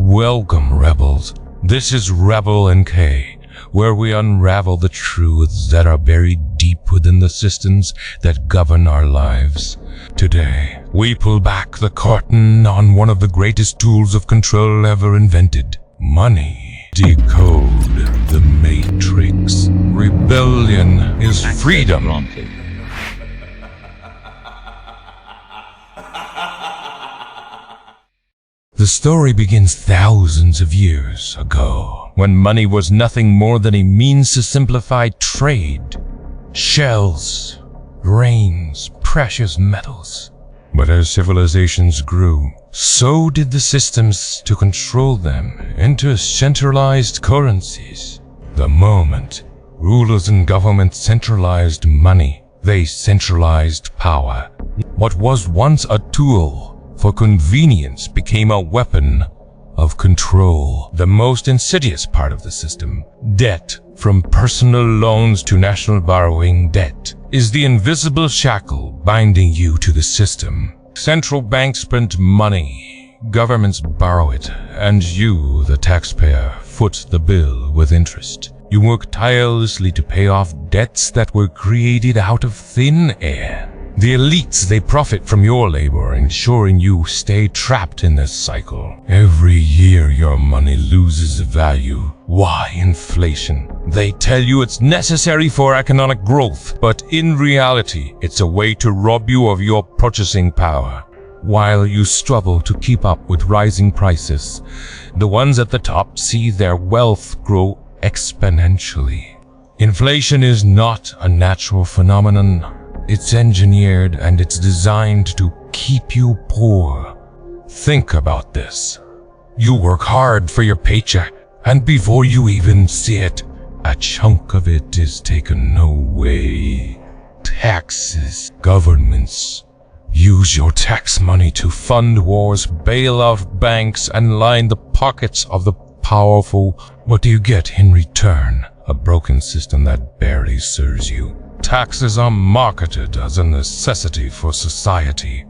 Welcome, rebels. This is Rebel NK, where we unravel the truths that are buried deep within the systems that govern our lives. Today, we pull back the curtain on one of the greatest tools of control ever invented: money. Decode the Matrix. Rebellion is freedom. The story begins thousands of years ago, when money was nothing more than a means to simplify trade. Shells, grains, precious metals. But as civilizations grew, so did the systems to control them into centralized currencies. The moment rulers and governments centralized money, they centralized power. What was once a tool for convenience became a weapon of control. The most insidious part of the system, debt, from personal loans to national borrowing debt, is the invisible shackle binding you to the system. Central banks print money, governments borrow it, and you, the taxpayer, foot the bill with interest. You work tirelessly to pay off debts that were created out of thin air. The elites, they profit from your labor, ensuring you stay trapped in this cycle. Every year your money loses value. Why inflation? They tell you it's necessary for economic growth, but in reality, it's a way to rob you of your purchasing power. While you struggle to keep up with rising prices, the ones at the top see their wealth grow exponentially. Inflation is not a natural phenomenon. It's engineered and it's designed to keep you poor. Think about this. You work hard for your paycheck, and before you even see it, a chunk of it is taken away. Taxes. Governments use your tax money to fund wars, bail out banks, and line the pockets of the powerful. What do you get in return? A broken system that barely serves you. Taxes are marketed as a necessity for society,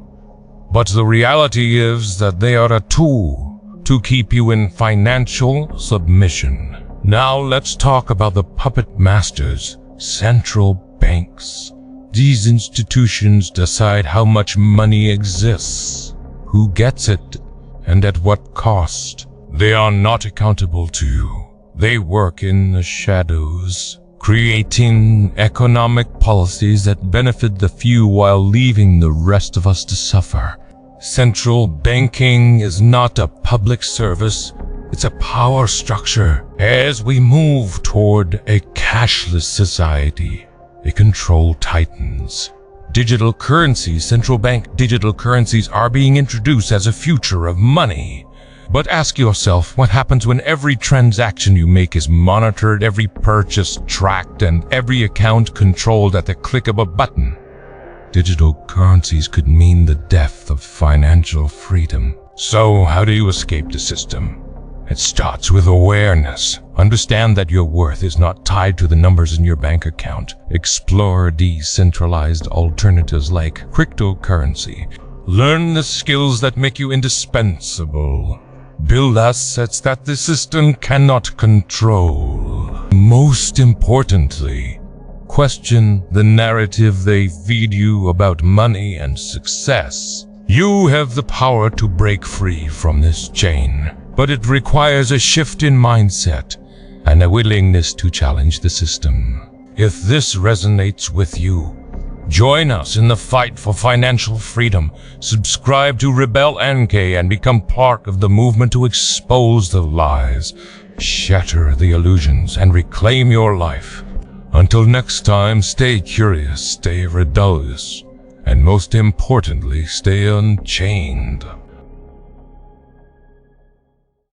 but the reality is that they are a tool to keep you in financial submission. Now let's talk about the puppet masters, central banks. These institutions decide how much money exists, who gets it, and at what cost. They are not accountable to you. They work in the shadows, creating economic policies that benefit the few while leaving the rest of us to suffer. Central banking is not a public service, it's a power structure. As we move toward a cashless society, a control tightens. Digital currencies, central bank digital currencies are being introduced as a future of money. But ask yourself, what happens when every transaction you make is monitored, every purchase tracked, and every account controlled at the click of a button? Digital currencies could mean the death of financial freedom. So, how do you escape the system? It starts with awareness. Understand that your worth is not tied to the numbers in your bank account. Explore decentralized alternatives like cryptocurrency. Learn the skills that make you indispensable. Build assets that the system cannot control. Most importantly, question the narrative they feed you about money and success. You have the power to break free from this chain, but it requires a shift in mindset and a willingness to challenge the system. If this resonates with you, join us in the fight for financial freedom. Subscribe to Rebel NK and become part of the movement to expose the lies, shatter the illusions, and reclaim your life. Until next time, stay curious, stay rebellious, and most importantly, stay unchained.